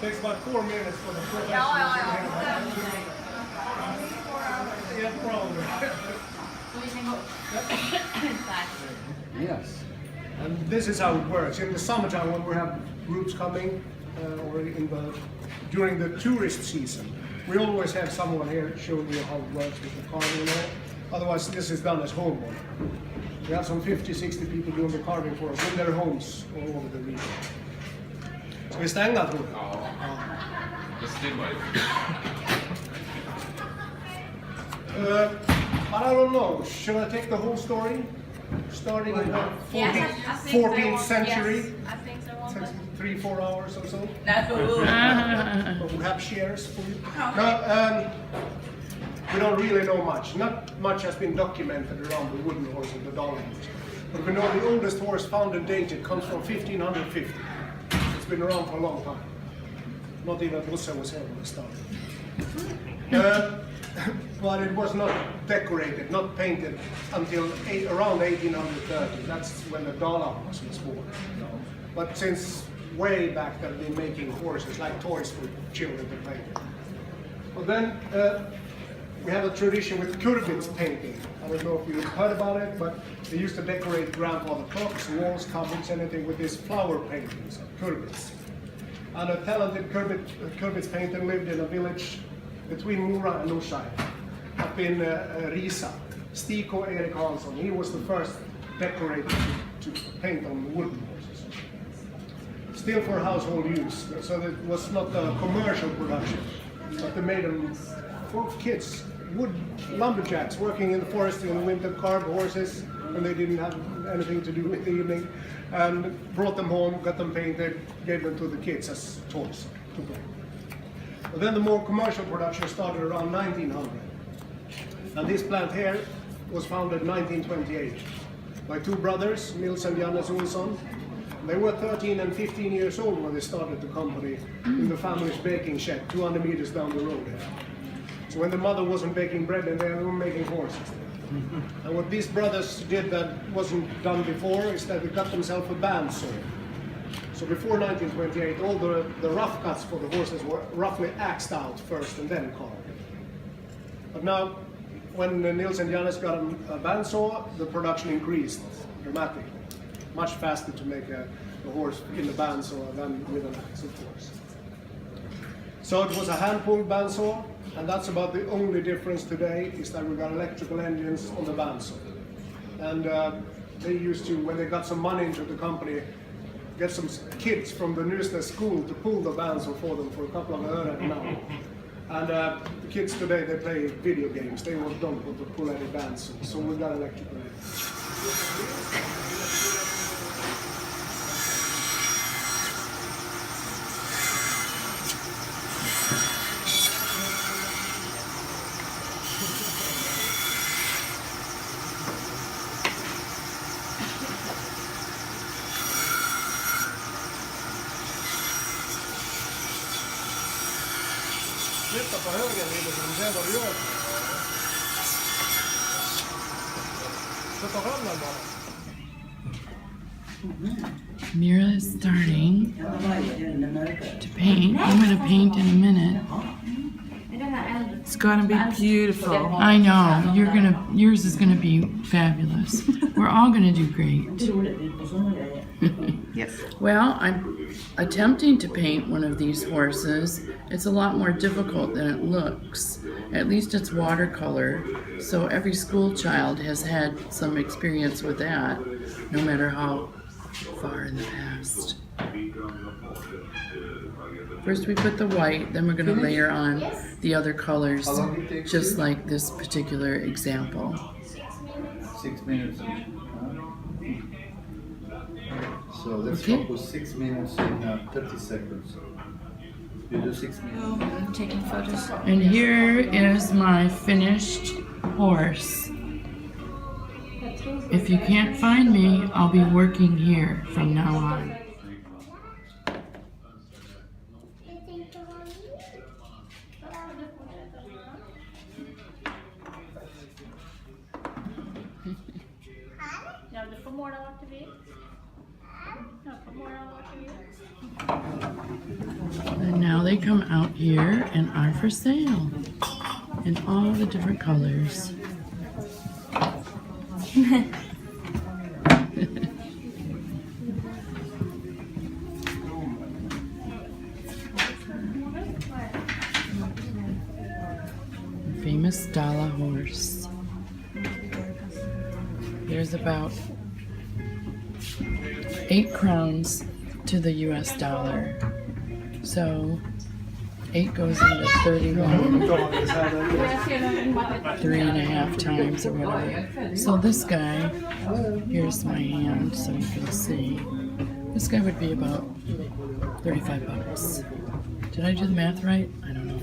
Takes about 4 minutes for the professional. Yeah, probably. Yes. And this is how it works. In the summertime, when we have groups coming, or during the tourist season, we always have someone here showing you how it works with the carving and all. Otherwise, this is done as homework. We have some 50, 60 people doing the carving for us in their homes all over the region. Ska vi stänga, tror du? Ja. Det stämmer ju. But I don't know, should I take the whole story? Starting in the 14th century? Yes, I think so. 3-4 hours or so? No. But we'll have shares for you. No, we don't really know much. Not much has been documented around the wooden horse and the Dala. But we know the oldest horse found and dated comes from 1550. It's been around for a long time. Not even Russa was here when it started. But it was not decorated, not painted until around 1830. That's when the Dala was born. But since way back they've been making horses like toys for children to play with. But then we have a tradition with kurbits painting. I don't know if you've heard about it, but they used to decorate grandfather clocks, walls, cupboards, anything with these flower paintings of kurbits. And a talented kurbits painter lived in a village between Mora and Ushai, up in Risa. Stiko Erik Hansson, he was the first decorator to paint on wooden horses. Still for household use, so it was not a commercial production, but they made them for kids. Wood lumberjacks working in the forest in the winter carved horses when they didn't have anything to do in the evening, and brought them home, got them painted, gave them to the kids as toys to play. But then the more commercial production started around 1900. And this plant here was founded in 1928 by two brothers, Nils and Jannes Olsson. They were 13 and 15 years old when they started the company in the family's baking shed 200 meters down the road here. So when the mother wasn't baking bread, and they were making horses. And what these brothers did that wasn't done before is that they got themselves a bandsaw. So before 1928, all the rough cuts for the horses were roughly axed out first and then carved. But now, when Nils and Jannes got a bandsaw, the production increased dramatically. Much faster to make a horse in the bandsaw than with an axe, of course. So it was a hand-pulled bandsaw, and that's about the only difference today, is that we got electrical engines on the bandsaw. And they used to, when they got some money into the company, get some kids from the Nusnäs school to pull the bandsaw for them for a couple of öre an hour. And the kids today, they play video games. They don't want to pull any bandsaw, so we got electrical engines. Flytta på höger lite så du ser vad du gör. Sätta fram den bara. Mira is starting to paint. I'm going to paint in a minute. It's gonna be beautiful. I know. Yours is gonna be fabulous. We're all gonna do great. Yes. Well, I'm attempting to paint one of these horses. It's a lot more difficult than it looks. At least it's watercolor, so every school child has had some experience with that, no matter how far in the past. First we put the white, then we're going to layer on the other colors, just like this particular example. 6 minutes. So let's focus 6 minutes in 30 seconds. You do 6 minutes. I'm taking photos. And here is my finished horse. If you can't find me, I'll be working here from now on. Ja, du får måla vart du vill. Ja, får måla vart du vill. they come out here and are for sale in all the different colors. Famous Dala horse. There's about 8 crowns to the US dollar. So 8 goes into 31, 3.5 times or whatever. So this guy, here's my hand so you can see. This guy would be about 35 bucks. Did I do the math right? I don't know.